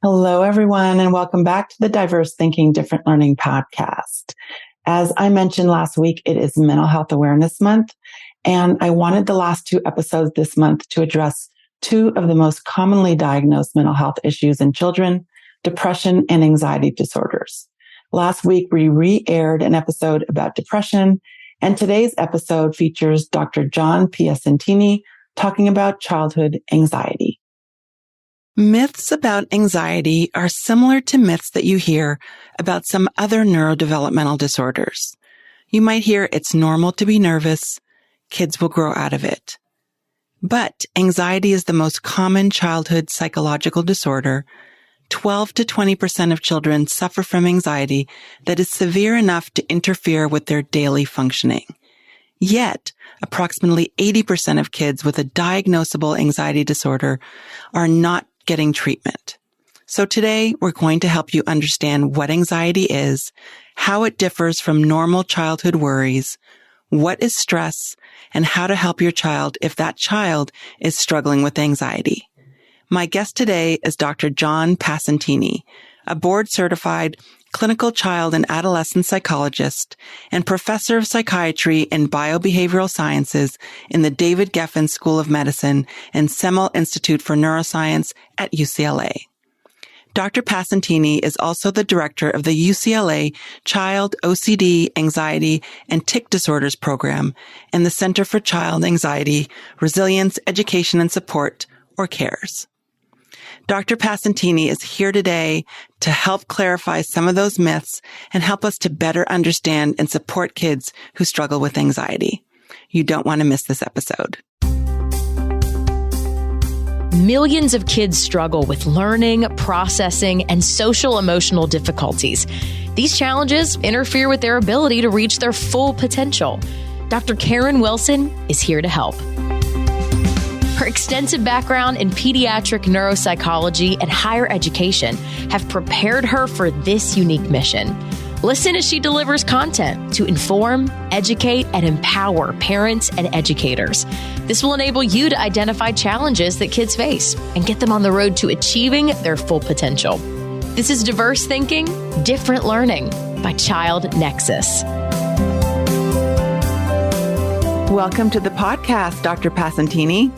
Hello, everyone, and welcome back to the Diverse Thinking, Different Learning podcast. As I mentioned last week, it is Mental Health Awareness Month, and I wanted the last two episodes this month to address two of the most commonly diagnosed mental health issues in children, depression and anxiety disorders. Last week, we re-aired an episode about depression, and today's episode features Dr. John Piacentini talking about childhood anxiety. Myths about anxiety are similar to myths that you hear about some other neurodevelopmental disorders. You might hear it's normal to be nervous, kids will grow out of it. But anxiety is the most common childhood psychological disorder. 12 to 20% of children suffer from anxiety that is severe enough to interfere with their daily functioning. Yet, approximately 80% of kids with a diagnosable anxiety disorder are not getting treatment. So today, we're going to help you understand what anxiety is, how it differs from normal childhood worries, what is stress, and how to help your child if that child is struggling with anxiety. My guest today is Dr. John Piacentini, a board-certified clinical child and adolescent psychologist and professor of psychiatry and biobehavioral sciences in the David Geffen School of Medicine and Semel Institute for Neuroscience at UCLA. Dr. Piacentini is also the director of the UCLA Child OCD, Anxiety, and Tic Disorders Program and the Center for Child Anxiety, Resilience, Education, and Support, or CARES. Dr. Piacentini is here today to help clarify some of those myths and help us to better understand and support kids who struggle with anxiety. You don't want to miss this episode. Millions of kids struggle with learning, processing, and social emotional difficulties. These challenges interfere with their ability to reach their full potential. Dr. Karen Wilson is here to help. Her extensive background in pediatric neuropsychology and higher education have prepared her for this unique mission. Listen as she delivers content to inform, educate, and empower parents and educators. This will enable you to identify challenges that kids face and get them on the road to achieving their full potential. This is Diverse Thinking, Different Learning by Child Nexus. Welcome to the podcast, Dr. Piacentini.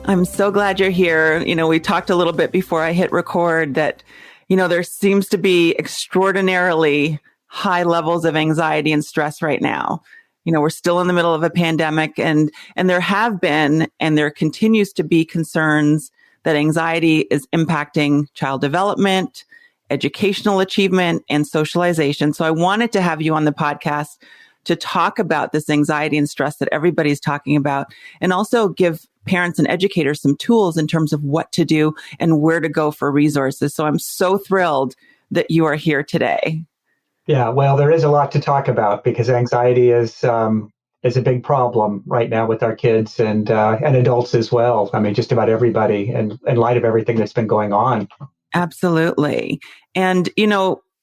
I'm so glad you're here. We talked a little bit before I hit record that, there seems to be extraordinarily high levels of anxiety and stress right now. We're still in the middle of a pandemic and there have been, and there continues to be concerns that anxiety is impacting child development, educational achievement, and socialization. So I wanted to have you on the podcast to talk about this anxiety and stress that everybody's talking about, and also give parents and educators some tools in terms of what to do and where to go for resources. So I'm so thrilled that you are here today. Yeah, well, there is a lot to talk about because anxiety is a big problem right now with our kids and adults as well. I mean, just about everybody, and in light of everything that's been going on. Absolutely. And,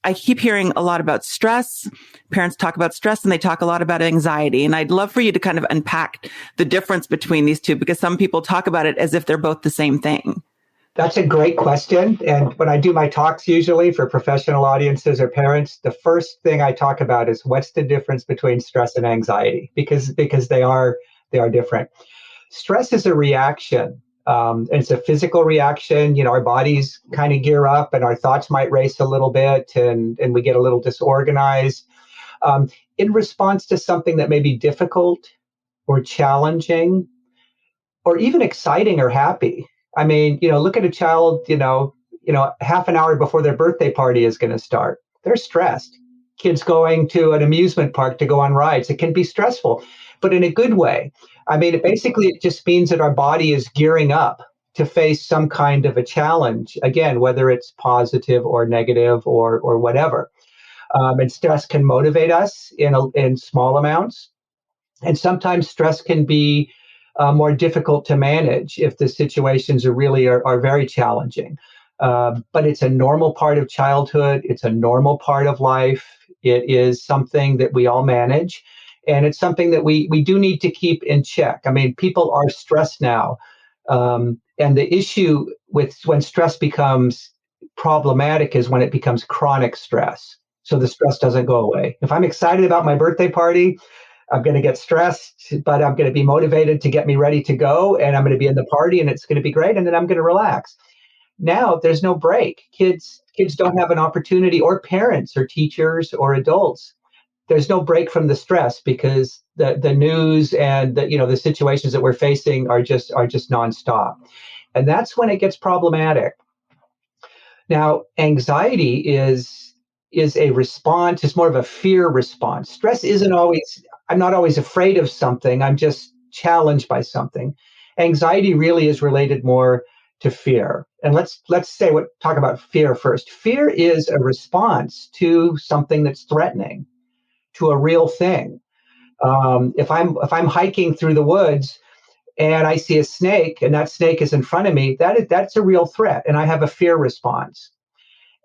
I keep hearing a lot about stress. Parents talk about stress and they talk a lot about anxiety. And I'd love for you to kind of unpack the difference between these two, because some people talk about it as if they're both the same thing. That's a great question. And when I do my talks, usually for professional audiences or parents, the first thing I talk about is what's the difference between stress and anxiety, because they are different. Stress is a reaction. It's a physical reaction. Our bodies kind of gear up and our thoughts might race a little bit and we get a little disorganized in response to something that may be difficult or challenging or even exciting or happy. I mean, look at a child, half an hour before their birthday party is going to start. They're stressed. Kids going to an amusement park to go on rides. It can be stressful, but in a good way. I mean, it just means that our body is gearing up to face some kind of a challenge, again, whether it's positive or negative or whatever. And stress can motivate us in small amounts. And sometimes stress can be more difficult to manage if the situations are very challenging. But it's a normal part of childhood. It's a normal part of life. It is something that we all manage. And it's something that we do need to keep in check. I mean, people are stressed now. And the issue with when stress becomes problematic is when it becomes chronic stress. So the stress doesn't go away. If I'm excited about my birthday party, I'm going to get stressed, but I'm going to be motivated to get me ready to go. And I'm going to be in the party and it's going to be great. And then I'm going to relax. Now there's no break. Kids don't have an opportunity, or parents or teachers or adults. There's no break from the stress because the news and the situations that we're facing are just nonstop. And that's when it gets problematic. Now, anxiety is a response. It's more of a fear response. Stress isn't always, I'm not always afraid of something. I'm just challenged by something. Anxiety really is related more to fear. And let's talk about fear first. Fear is a response to something that's threatening, to a real thing. If I'm hiking through the woods and I see a snake and that snake is in front of me, that's a real threat, and I have a fear response.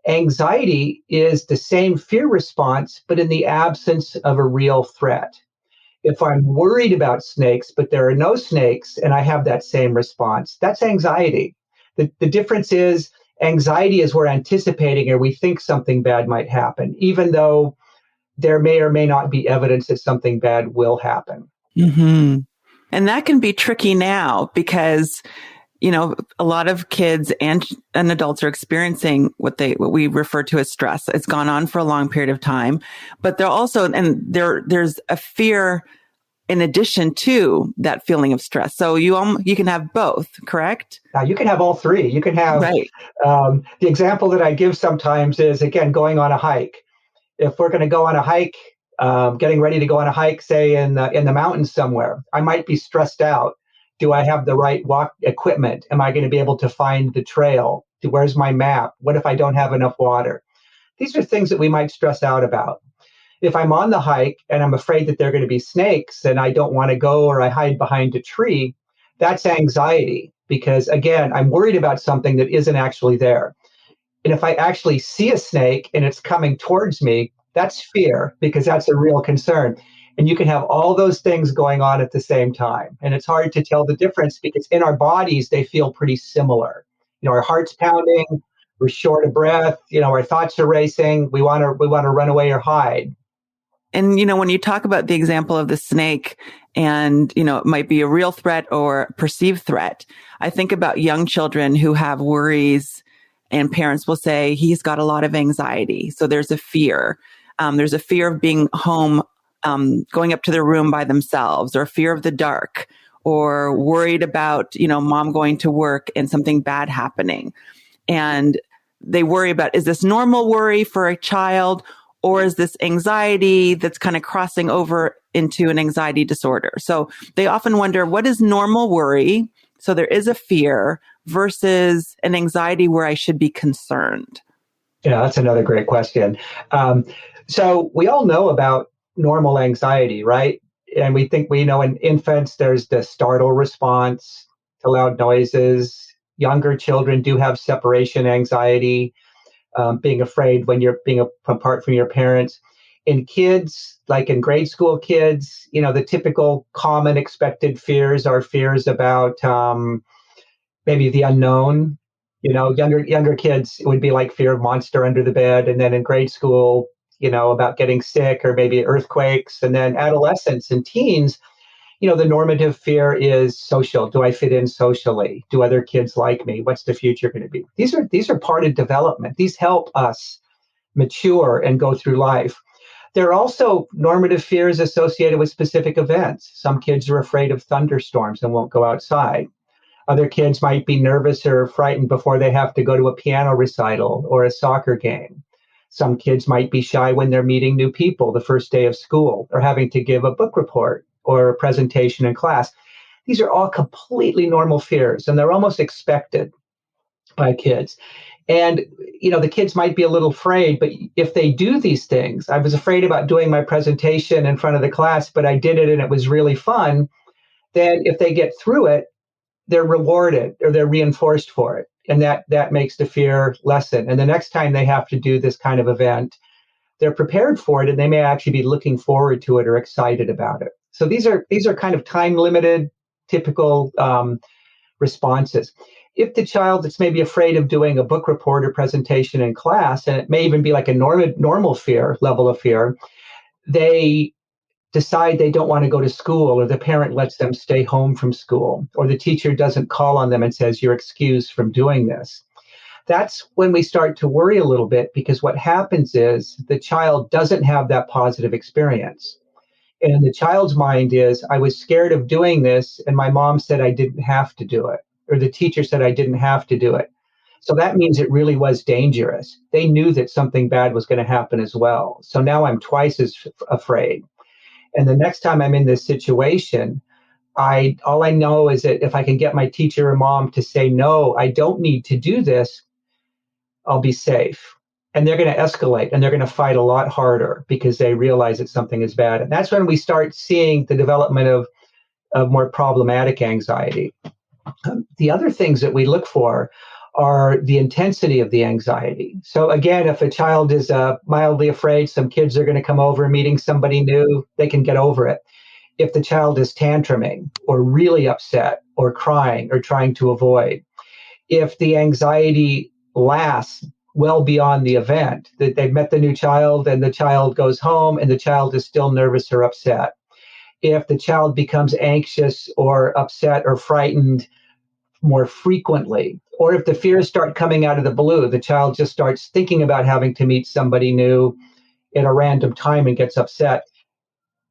Anxiety is the same fear response, but in the absence of a real threat. If I'm worried about snakes, but there are no snakes, and I have that same response, that's anxiety. The difference is anxiety is we're anticipating or we think something bad might happen, even though there may or may not be evidence that something bad will happen. Mm-hmm. And that can be tricky now because, a lot of kids and adults are experiencing what we refer to as stress. It's gone on for a long period of time, but there's a fear in addition to that feeling of stress. So you can have both, correct? You can have all three. You can have, right. The example that I give sometimes is, again, going on a hike. If we're going to go on a hike, getting ready to go on a hike, say in the mountains somewhere, I might be stressed out. Do I have the right walk equipment? Am I going to be able to find the trail? Where's my map? What if I don't have enough water? These are things that we might stress out about. If I'm on the hike and I'm afraid that there are going to be snakes and I don't want to go, or I hide behind a tree, that's anxiety because, again, I'm worried about something that isn't actually there. And if I actually see a snake and it's coming towards me, that's fear because that's a real concern. And you can have all those things going on at the same time. And it's hard to tell the difference because in our bodies, they feel pretty similar. Our heart's pounding, we're short of breath, our thoughts are racing, we want to run away or hide. And, when you talk about the example of the snake and, it might be a real threat or perceived threat, I think about young children who have worries and parents will say, he's got a lot of anxiety. So there's a fear. There's a fear of being home, going up to their room by themselves, or fear of the dark, or worried about, mom going to work and something bad happening. And they worry about, is this normal worry for a child? Or is this anxiety that's kind of crossing over into an anxiety disorder? So they often wonder, what is normal worry? So there is a fear versus an anxiety where I should be concerned. Yeah, that's another great question. So we all know about normal anxiety, right? And we think we know in infants, there's the startle response to loud noises. Younger children do have separation anxiety. Being afraid when you're being apart from your parents. In kids, like in grade school kids, the typical common expected fears are fears about maybe the unknown. Younger kids, it would be like fear of monster under the bed. And then in grade school, about getting sick or maybe earthquakes. And then adolescents and teens, the normative fear is social. Do I fit in socially? Do other kids like me? What's the future going to be? These are part of development. These help us mature and go through life. There are also normative fears associated with specific events. Some kids are afraid of thunderstorms and won't go outside. Other kids might be nervous or frightened before they have to go to a piano recital or a soccer game. Some kids might be shy when they're meeting new people the first day of school or having to give a book report or a presentation in class. These are all completely normal fears, and they're almost expected by kids. And, the kids might be a little afraid, but if they do these things, I was afraid about doing my presentation in front of the class, but I did it and it was really fun. Then if they get through it, they're rewarded or they're reinforced for it. And that makes the fear lessen. And the next time they have to do this kind of event, they're prepared for it and they may actually be looking forward to it or excited about it. So these are kind of time limited, typical responses. If the child is maybe afraid of doing a book report or presentation in class, and it may even be like a normal fear, level of fear, they decide they don't want to go to school, or the parent lets them stay home from school, or the teacher doesn't call on them and says, you're excused from doing this. That's when we start to worry a little bit, because what happens is the child doesn't have that positive experience. And the child's mind is, I was scared of doing this, and my mom said I didn't have to do it, or the teacher said I didn't have to do it. So that means it really was dangerous. They knew that something bad was going to happen as well. So now I'm twice as afraid. And the next time I'm in this situation, all I know is that if I can get my teacher or mom to say, no, I don't need to do this, I'll be safe. And they're going to escalate, and they're going to fight a lot harder because they realize that something is bad. And that's when we start seeing the development of more problematic anxiety. The other things that we look for are the intensity of the anxiety. So again, if a child is mildly afraid, some kids are going to come over, meeting somebody new, they can get over it. If the child is tantruming or really upset or crying or trying to avoid, if the anxiety lasts well beyond the event, that they've met the new child and the child goes home and the child is still nervous or upset, if the child becomes anxious or upset or frightened more frequently, or if the fears start coming out of the blue, the child just starts thinking about having to meet somebody new at a random time and gets upset,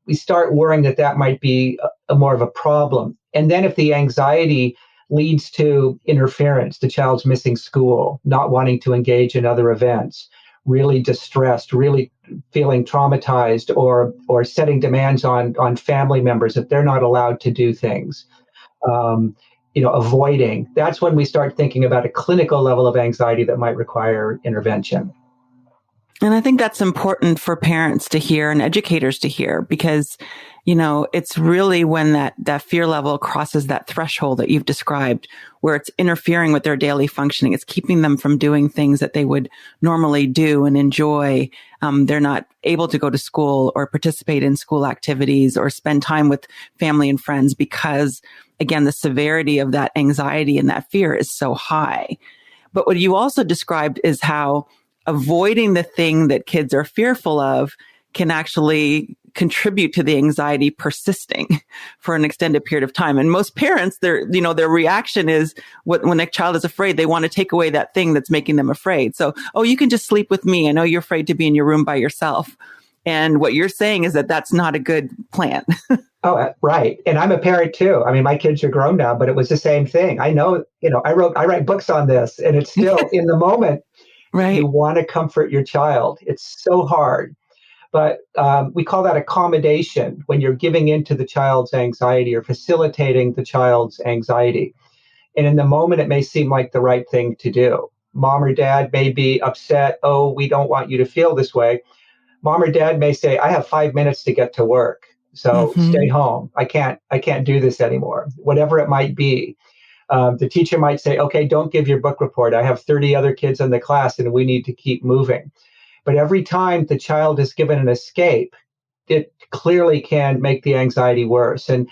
we start worrying that that might be a more of a problem. And then if the anxiety leads to interference, the child's missing school, not wanting to engage in other events, really distressed, really feeling traumatized, or setting demands on family members that they're not allowed to do things, avoiding, that's when we start thinking about a clinical level of anxiety that might require intervention. And I think that's important for parents to hear and educators to hear, because, it's really when that fear level crosses that threshold that you've described, where it's interfering with their daily functioning. It's keeping them from doing things that they would normally do and enjoy. They're not able to go to school or participate in school activities or spend time with family and friends because, again, the severity of that anxiety and that fear is so high. But what you also described is how avoiding the thing that kids are fearful of can actually contribute to the anxiety persisting for an extended period of time. And most parents, their reaction is when a child is afraid, they want to take away that thing that's making them afraid. So, you can just sleep with me. I know you're afraid to be in your room by yourself. And what you're saying is that that's not a good plan. Oh, right. And I'm a parent too. I mean, my kids are grown now, but it was the same thing. I know, I write books on this, and it's still in the moment. Right. You want to comfort your child. It's so hard. But we call that accommodation, when you're giving into the child's anxiety or facilitating the child's anxiety. And in the moment, it may seem like the right thing to do. Mom or dad may be upset. Oh, we don't want you to feel this way. Mom or dad may say, I have 5 minutes to get to work, so stay home. I can't do this anymore, whatever it might be. The teacher might say, okay, don't give your book report. I have 30 other kids in the class and we need to keep moving. But every time the child is given an escape, it clearly can make the anxiety worse. And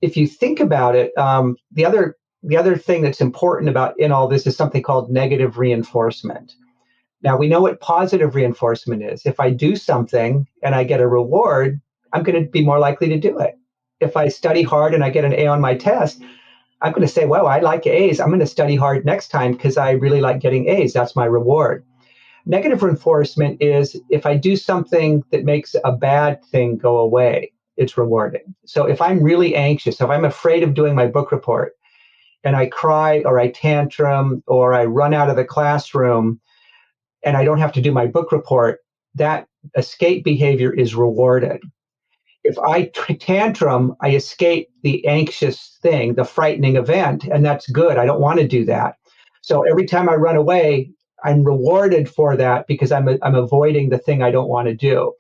if you think about it, the other thing that's important in all this is something called negative reinforcement. Now, we know what positive reinforcement is. If I do something and I get a reward, I'm going to be more likely to do it. If I study hard and I get an A on my test, I'm going to say, well, I like A's. I'm going to study hard next time because I really like getting A's. That's my reward. Negative reinforcement is if I do something that makes a bad thing go away, it's rewarding. So if I'm really anxious, if I'm afraid of doing my book report and I cry or I tantrum or I run out of the classroom and I don't have to do my book report, that escape behavior is rewarded. If I tantrum, I escape the anxious thing, the frightening event, and that's good. I don't want to do that. So every time I run away, I'm rewarded for that because I'm avoiding the thing I don't want to do.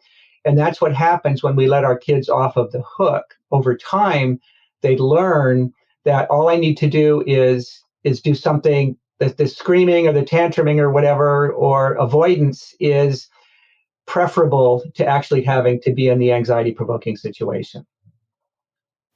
And that's what happens when we let our kids off of the hook. Over time, they learn that all I need to do is do something, that the screaming or the tantruming or whatever, or avoidance is preferable to actually having to be in the anxiety-provoking situation.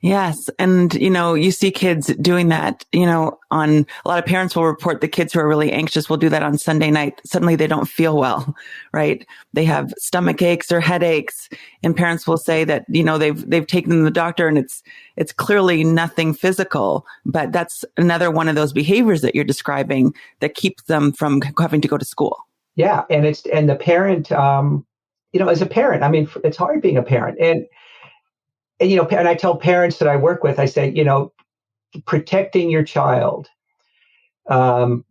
Yes. And, you see kids doing that, on a lot of parents will report the kids who are really anxious will do that on Sunday night. Suddenly they don't feel well, right? They have stomach aches or headaches, and parents will say that, they've taken them to the doctor and it's clearly nothing physical, but that's another one of those behaviors that you're describing that keeps them from having to go to school. Yeah. And the parent, as a parent, I mean, it's hard being a parent. And I tell parents that I work with, I say, protecting your child,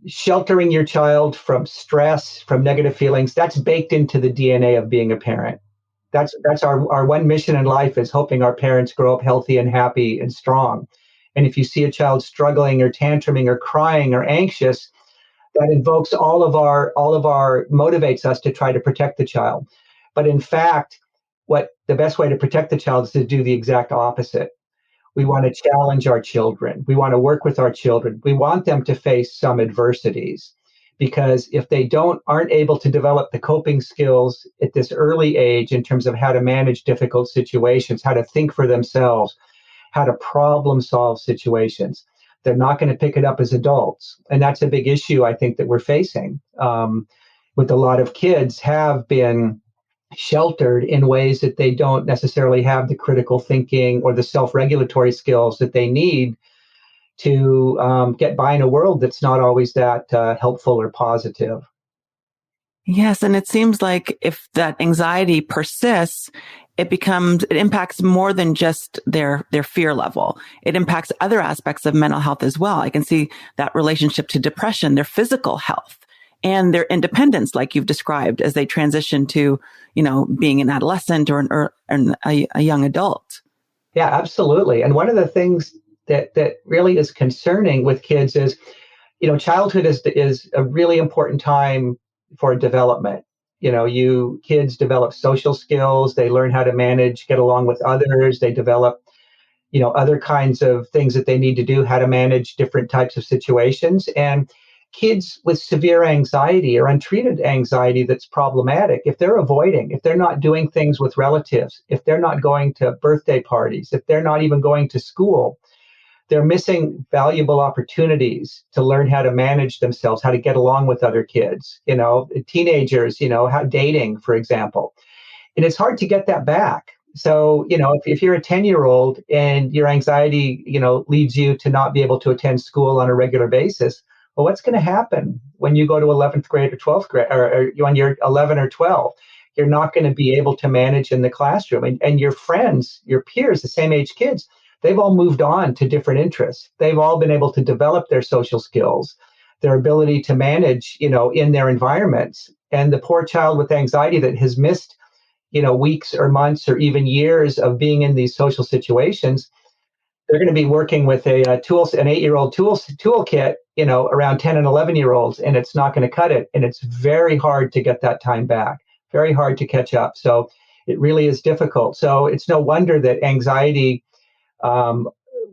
sheltering your child from stress, from negative feelings, that's baked into the DNA of being a parent. That's our one mission in life, is hoping our parents grow up healthy and happy and strong. And if you see a child struggling or tantruming or crying or anxious, that invokes all of our motivates us to try to protect the child. But in fact, what the best way to protect the child is to do the exact opposite. We want to challenge our children. We want to work with our children. We want them to face some adversities, because if they aren't able to develop the coping skills at this early age in terms of how to manage difficult situations, how to think for themselves, how to problem solve situations, they're not going to pick it up as adults. And that's a big issue, I think, that we're facing with a lot of kids have been sheltered in ways that they don't necessarily have the critical thinking or the self-regulatory skills that they need to get by in a world that's not always that helpful or positive. Yes. And it seems like if that anxiety persists, it impacts more than just their fear level. It impacts other aspects of mental health as well. I can see that relationship to depression, their physical health, and their independence, like you've described, as they transition to, being an adolescent or a young adult. Yeah, absolutely. And one of the things that really is concerning with kids is, childhood is a really important time for development. Kids develop social skills, they learn how to manage, get along with others, they develop, other kinds of things that they need to do, how to manage different types of situations. And kids with severe anxiety or untreated anxiety that's problematic, if they're avoiding, if they're not doing things with relatives, if they're not going to birthday parties, if they're not even going to school, they're missing valuable opportunities to learn how to manage themselves, how to get along with other kids, teenagers, how dating, for example. And it's hard to get that back. So, if you're a 10-year-old and your anxiety, leads you to not be able to attend school on a regular basis, well, what's going to happen when you go to 11th grade or 12th grade, or when you're 11 or 12? You're not going to be able to manage in the classroom. And your friends, your peers, the same age kids, they've all moved on to different interests. They've all been able to develop their social skills, their ability to manage, in their environments. And the poor child with anxiety that has missed, weeks or months or even years of being in these social situations, they're going to be working with an 8-year-old toolkit, around 10 and 11-year-olds, and it's not going to cut it. And it's very hard to get that time back, very hard to catch up. So it really is difficult. So it's no wonder that anxiety can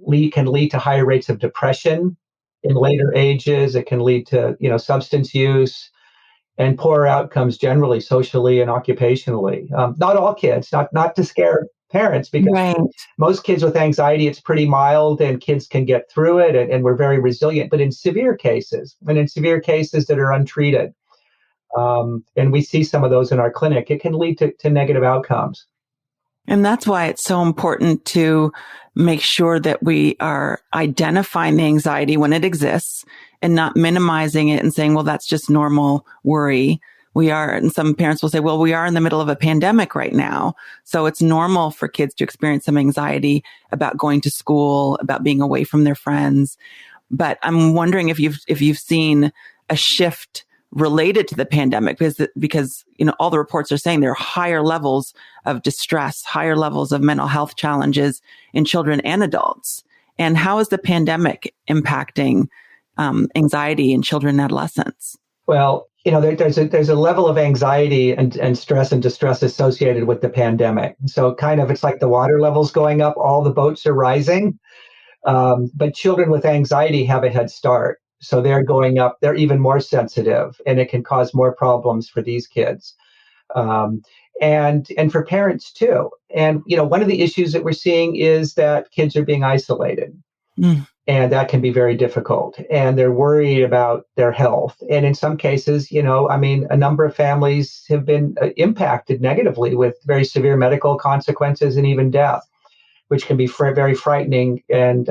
lead to higher rates of depression in later ages. It can lead to, substance use and poorer outcomes generally, socially and occupationally. Not all kids, not to scare parents, because Right. most kids with anxiety, it's pretty mild and kids can get through it, and we're very resilient. But in severe cases, that are untreated, and we see some of those in our clinic, it can lead to negative outcomes. And that's why it's so important to make sure that we are identifying the anxiety when it exists and not minimizing it and saying, well, that's just normal worry. And some parents will say, well, we are in the middle of a pandemic right now. So it's normal for kids to experience some anxiety about going to school, about being away from their friends. But I'm wondering if you've seen a shift related to the pandemic, because all the reports are saying there are higher levels of distress, higher levels of mental health challenges in children and adults. And how is the pandemic impacting anxiety in children and adolescents? Well, there's a level of anxiety and stress and distress associated with the pandemic. So kind of, it's like the water levels going up, all the boats are rising. But children with anxiety have a head start. So they're going up, they're even more sensitive, and it can cause more problems for these kids. Um, and for parents too. And one of the issues that we're seeing is that kids are being isolated. Mm. And that can be very difficult. And they're worried about their health. And in some cases, a number of families have been impacted negatively with very severe medical consequences and even death, which can be very frightening and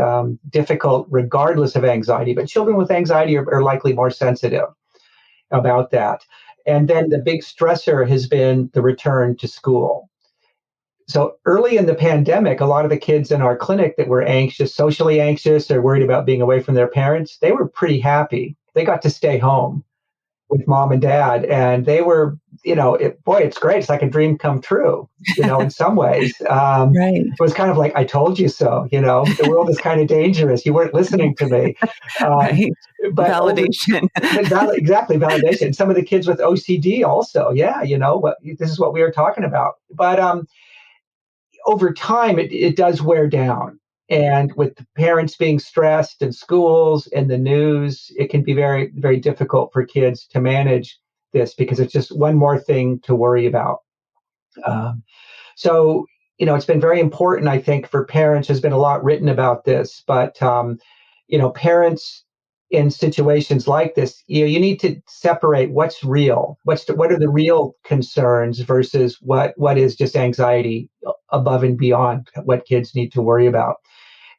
difficult regardless of anxiety. But children with anxiety are likely more sensitive about that. And then the big stressor has been the return to school. So early in the pandemic, a lot of the kids in our clinic that were anxious, socially anxious, or worried about being away from their parents, they were pretty happy. They got to stay home with mom and dad, and they were, it's great. It's like a dream come true, in some ways. Right. It was kind of like, I told you so, the world is kind of dangerous. You weren't listening to me. Right. But validation. Exactly, validation. Some of the kids with OCD also, this is what we were talking about. But over time, it does wear down. And with the parents being stressed and schools and the news, it can be very, very difficult for kids to manage this because it's just one more thing to worry about. So, it's been very important, I think, for parents. There's been a lot written about this, but, parents in situations like this, you need to separate what's real, what are the real concerns versus what is just anxiety above and beyond what kids need to worry about.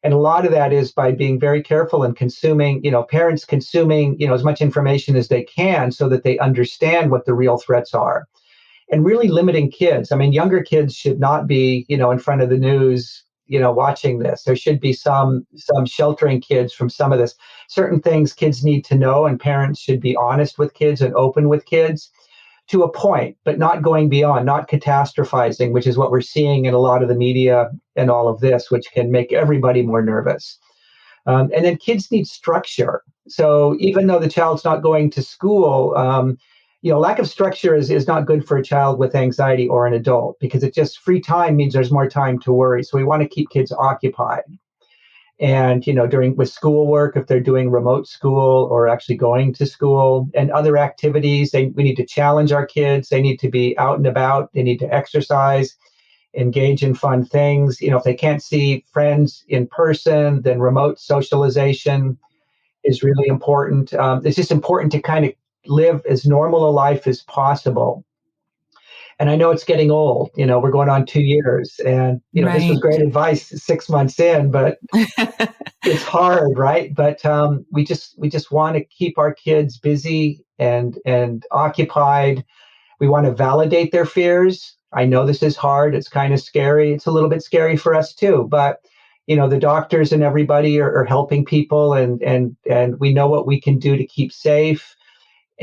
And a lot of that is by being very careful and consuming, parents consuming, as much information as they can so that they understand what the real threats are. And really limiting kids. I mean, younger kids should not be, in front of the news, watching this. There should be some sheltering kids from some of this. Certain things kids need to know, and parents should be honest with kids and open with kids to a point, but not going beyond, not catastrophizing, which is what we're seeing in a lot of the media and all of this, which can make everybody more nervous. And then kids need structure. So even though the child's not going to school, lack of structure is not good for a child with anxiety or an adult, because it just free time means there's more time to worry. So we want to keep kids occupied. And, with schoolwork, if they're doing remote school or actually going to school and other activities, we need to challenge our kids. They need to be out and about. They need to exercise, engage in fun things. If they can't see friends in person, then remote socialization is really important. It's just important to kind of live as normal a life as possible. And I know it's getting old. We're going on 2 years, and this was great advice 6 months in, but it's hard, right? But we just want to keep our kids busy and occupied. We want to validate their fears. I know this is hard. It's kind of scary. It's a little bit scary for us too, but the doctors and everybody are helping people, and we know what we can do to keep safe.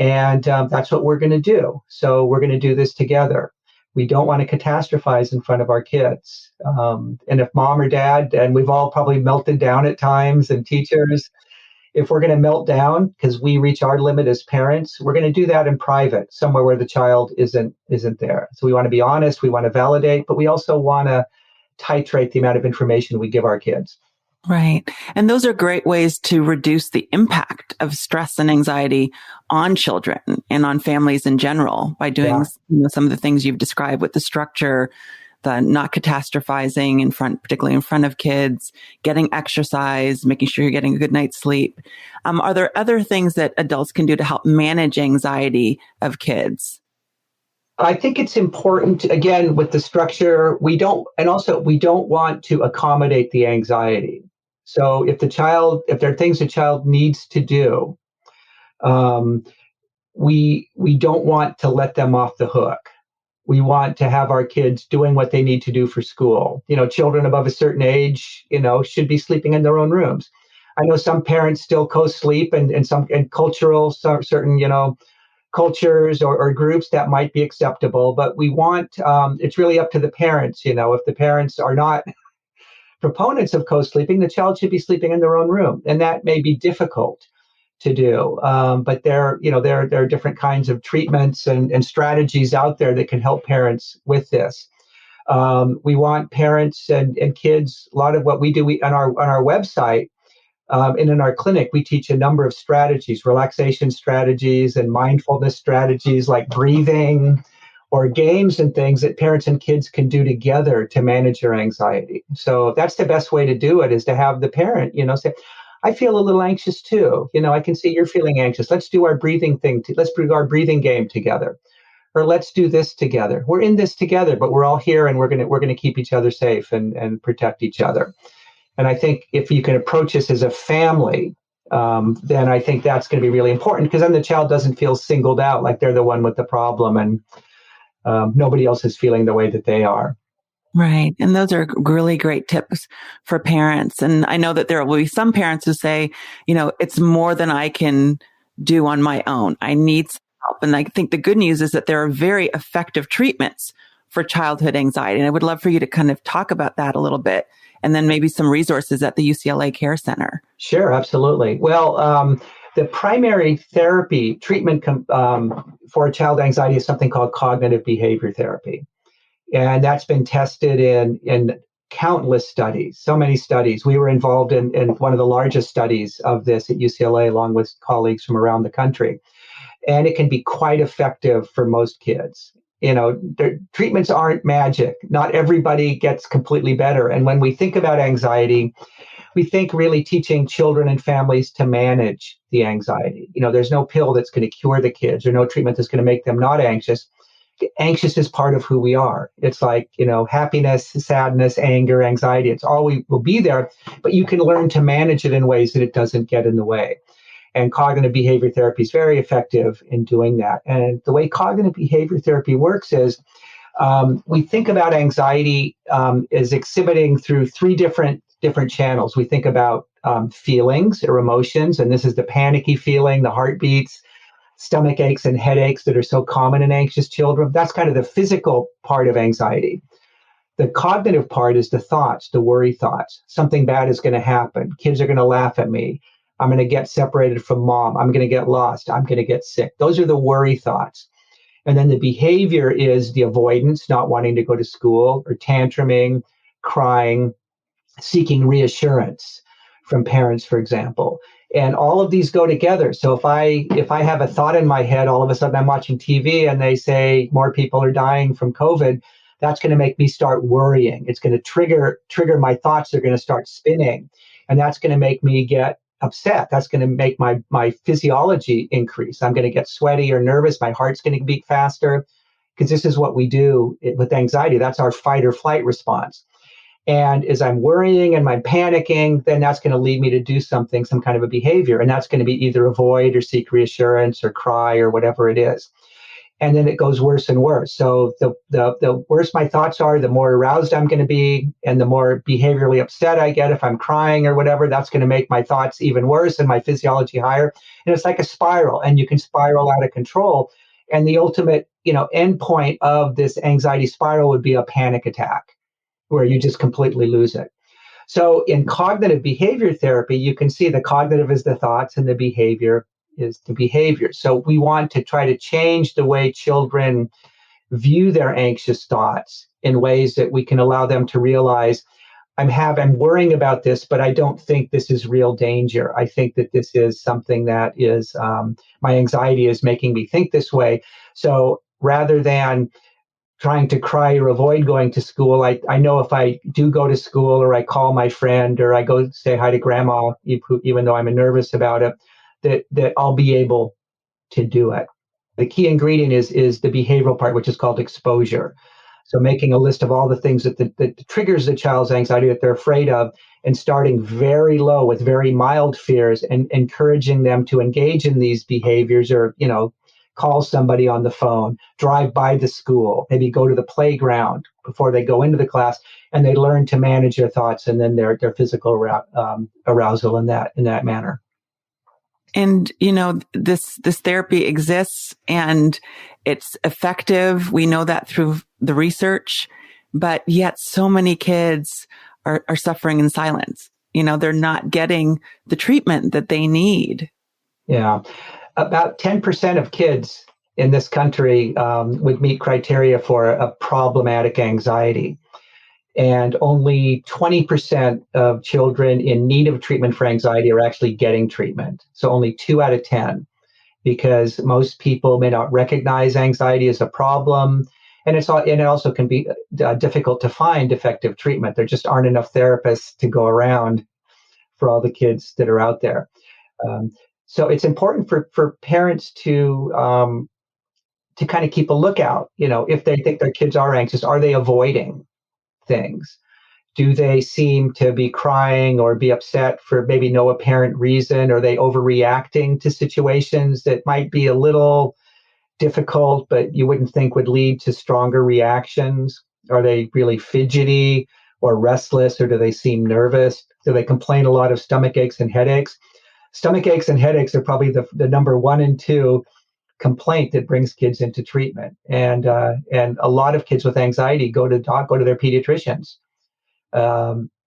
And that's what we're going to do. So we're going to do this together. We don't want to catastrophize in front of our kids. And if mom or dad, and we've all probably melted down at times, and teachers, if we're going to melt down because we reach our limit as parents, we're going to do that in private, somewhere where the child isn't there. So we want to be honest, we want to validate, but we also want to titrate the amount of information we give our kids. Right. And those are great ways to reduce the impact of stress and anxiety on children and on families in general by doing some of the things you've described with the structure, the not catastrophizing particularly in front of kids, getting exercise, making sure you're getting a good night's sleep. Are there other things that adults can do to help manage anxiety of kids? I think it's important, again, with the structure, we don't want to accommodate the anxiety. So if there are things the child needs to do, we don't want to let them off the hook. We want to have our kids doing what they need to do for school. Children above a certain age, should be sleeping in their own rooms. I know some parents still co-sleep, and cultural, certain, cultures or groups that might be acceptable, but we want, it's really up to the parents. If the parents are not proponents of co-sleeping, the child should be sleeping in their own room, and that may be difficult to do. But there are different kinds of treatments and strategies out there that can help parents with this. We want parents and kids. A lot of what we do on our website and in our clinic, we teach a number of strategies, relaxation strategies and mindfulness strategies like breathing or games and things that parents and kids can do together to manage their anxiety. So that's the best way to do it, is to have the parent, say, I feel a little anxious too. I can see you're feeling anxious. Let's do our breathing thing. Let's do our breathing game together. Or let's do this together. We're in this together, but we're all here, and we're gonna keep each other safe and protect each other. And I think if you can approach this as a family, then I think that's going to be really important, because then the child doesn't feel singled out, like they're the one with the problem, and nobody else is feeling the way that they are. Right. And those are really great tips for parents. And I know that there will be some parents who say, it's more than I can do on my own. I need some help. And I think the good news is that there are very effective treatments for childhood anxiety. And I would love for you to kind of talk about that a little bit, and then maybe some resources at the UCLA CARES Center. Sure, absolutely. Well, the primary therapy treatment for child anxiety is something called cognitive behavior therapy. And that's been tested in countless studies, so many studies. We were involved in one of the largest studies of this at UCLA, along with colleagues from around the country. And it can be quite effective for most kids. Treatments aren't magic. Not everybody gets completely better. And when we think about anxiety, we think really teaching children and families to manage the anxiety. There's no pill that's going to cure the kids, or no treatment that's going to make them not anxious. Anxious is part of who we are. It's like, happiness, sadness, anger, anxiety. It's all we will be there, but you can learn to manage it in ways that it doesn't get in the way. And cognitive behavior therapy is very effective in doing that. And the way cognitive behavior therapy works is we think about anxiety as exhibiting through three different channels. We think about feelings or emotions, and this is the panicky feeling, the heartbeats, stomach aches and headaches that are so common in anxious children. That's kind of the physical part of anxiety. The cognitive part is the thoughts, the worry thoughts. Something bad is going to happen. Kids are going to laugh at me. I'm going to get separated from mom. I'm going to get lost. I'm going to get sick. Those are the worry thoughts. And then the behavior is the avoidance, not wanting to go to school, or tantruming, crying, seeking reassurance from parents, for example. And all of these go together. So if I have a thought in my head, all of a sudden I'm watching TV and they say more people are dying from COVID, that's going to make me start worrying. It's going to trigger my thoughts. They're going to start spinning, and that's going to make me get upset. That's going to make my physiology increase. I'm going to get sweaty or nervous. My heart's going to beat faster, because this is what we do with anxiety. That's our fight or flight response. And as I'm worrying and I'm panicking, then that's going to lead me to do something, some kind of a behavior. And that's going to be either avoid or seek reassurance or cry or whatever it is. And then it goes worse and worse. So the worse my thoughts are, the more aroused I'm going to be, and the more behaviorally upset I get if I'm crying or whatever. That's going to make my thoughts even worse and my physiology higher. And it's like a spiral, and you can spiral out of control. And the ultimate, end point of this anxiety spiral would be a panic attack, where you just completely lose it. So in cognitive behavior therapy, you can see the cognitive is the thoughts and the behavior is the behavior. So we want to try to change the way children view their anxious thoughts in ways that we can allow them to realize, I'm worrying about this, but I don't think this is real danger. I think that this is something that is, my anxiety is making me think this way. So rather than trying to cry or avoid going to school, I know if I do go to school, or I call my friend, or I go say hi to grandma, even though I'm nervous about it, that I'll be able to do it. The key ingredient is the behavioral part, which is called exposure. So making a list of all the things that triggers the child's anxiety that they're afraid of, and starting very low with very mild fears, and encouraging them to engage in these behaviors, or, call somebody on the phone, drive by the school, maybe go to the playground before they go into the class, and they learn to manage their thoughts and then their physical arousal in that manner. And, this therapy exists and it's effective. We know that through the research, but yet so many kids are suffering in silence. They're not getting the treatment that they need. Yeah. About 10% of kids in this country would meet criteria for a problematic anxiety. And only 20% of children in need of treatment for anxiety are actually getting treatment. So only 2 out of 10, because most people may not recognize anxiety as a problem. And it also can be difficult to find effective treatment. There just aren't enough therapists to go around for all the kids that are out there. So it's important for parents to kind of keep a lookout. If they think their kids are anxious, are they avoiding things? Do they seem to be crying or be upset for maybe no apparent reason? Are they overreacting to situations that might be a little difficult, but you wouldn't think would lead to stronger reactions? Are they really fidgety or restless, or do they seem nervous? Do they complain a lot of stomach aches and headaches? Stomach aches and headaches are probably the number 1 and 2 complaint that brings kids into treatment. And a lot of kids with anxiety go to their pediatricians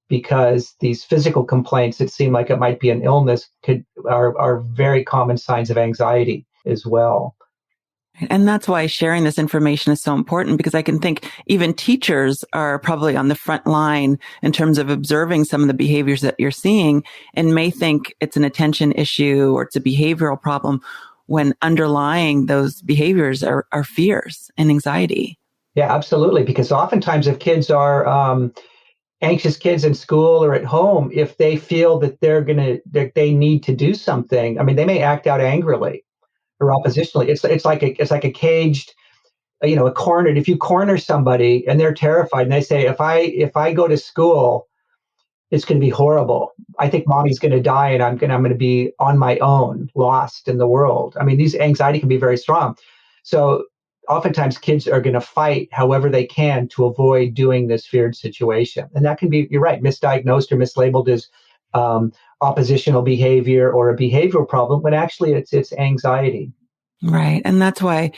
because these physical complaints that seem like it might be an illness are very common signs of anxiety as well. And that's why sharing this information is so important, because I can think even teachers are probably on the front line in terms of observing some of the behaviors that you're seeing and may think it's an attention issue or it's a behavioral problem when underlying those behaviors are fears and anxiety. Yeah, absolutely. Because oftentimes if kids are anxious kids in school or at home, if they feel that that they need to do something, I mean, they may act out angrily or oppositionally. It's like a caged, a cornered. If you corner somebody and they're terrified and they say, if I go to school, it's going to be horrible. I think mommy's going to die and I'm going to be on my own, lost in the world. I mean, these anxiety can be very strong. So oftentimes kids are going to fight however they can to avoid doing this feared situation. And that can be, you're right, misdiagnosed or mislabeled as oppositional behavior or a behavioral problem, but actually it's anxiety. Right. And that's why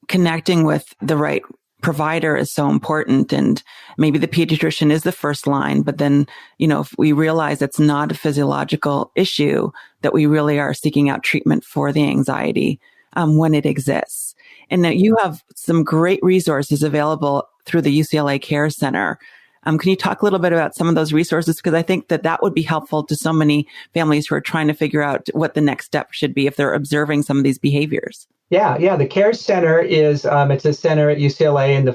connecting with the right provider is so important. And maybe the pediatrician is the first line, but then, if we realize it's not a physiological issue, that we really are seeking out treatment for the anxiety when it exists. And now you have some great resources available through the UCLA CARES Center. Can you talk a little bit about some of those resources? Because I think that would be helpful to so many families who are trying to figure out what the next step should be if they're observing some of these behaviors. Yeah. The CARES Center is it's a center at UCLA, and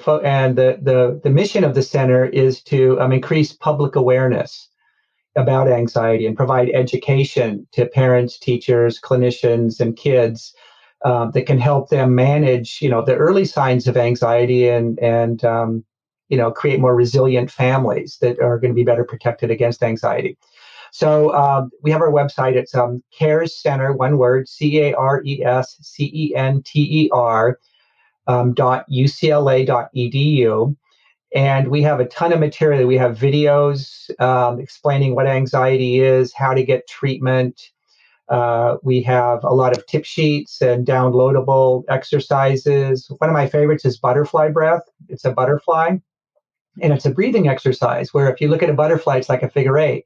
the mission of the center is to increase public awareness about anxiety and provide education to parents, teachers, clinicians, and kids that can help them manage, the early signs of anxiety and create more resilient families that are going to be better protected against anxiety. So we have our website. It's CARES Center, one word, CARESCENTER .ucla.edu. And we have a ton of material. We have videos explaining what anxiety is, how to get treatment. We have a lot of tip sheets and downloadable exercises. One of my favorites is butterfly breath. It's a butterfly, and it's a breathing exercise where if you look at a butterfly, it's like a figure 8.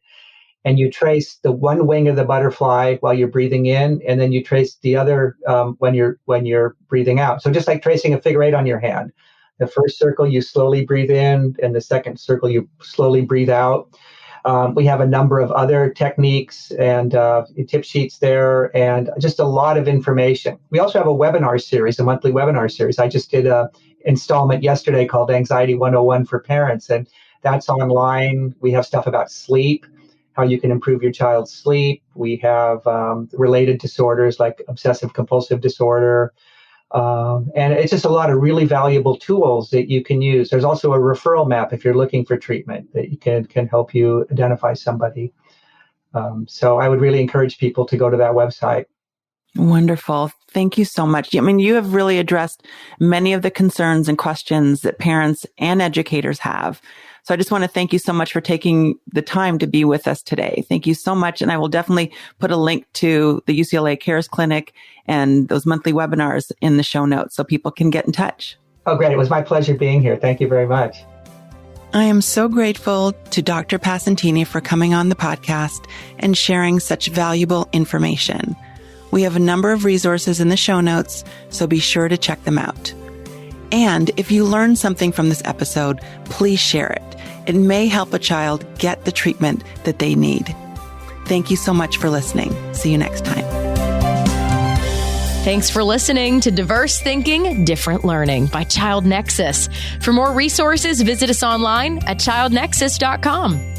And you trace the one wing of the butterfly while you're breathing in, and then you trace the other when you're breathing out. So just like tracing a figure 8 on your hand. The first circle you slowly breathe in, and the second circle you slowly breathe out. We have a number of other techniques and tip sheets there, and just a lot of information. We also have a webinar series, a monthly webinar series. I just did an installment yesterday called Anxiety 101 for Parents, and that's online. We have stuff about sleep, how you can improve your child's sleep. We have related disorders like obsessive compulsive disorder. And it's just a lot of really valuable tools that you can use. There's also a referral map if you're looking for treatment that you can help you identify somebody. So I would really encourage people to go to that website. Wonderful. Thank you so much. I mean, you have really addressed many of the concerns and questions that parents and educators have. So I just want to thank you so much for taking the time to be with us today. Thank you so much. And I will definitely put a link to the UCLA CARES Clinic and those monthly webinars in the show notes so people can get in touch. Oh, great. It was my pleasure being here. Thank you very much. I am so grateful to Dr. Piacentini for coming on the podcast and sharing such valuable information. We have a number of resources in the show notes, so be sure to check them out. And if you learned something from this episode, please share it. It may help a child get the treatment that they need. Thank you so much for listening. See you next time. Thanks for listening to Diverse Thinking, Different Learning by Child Nexus. For more resources, visit us online at childnexus.com.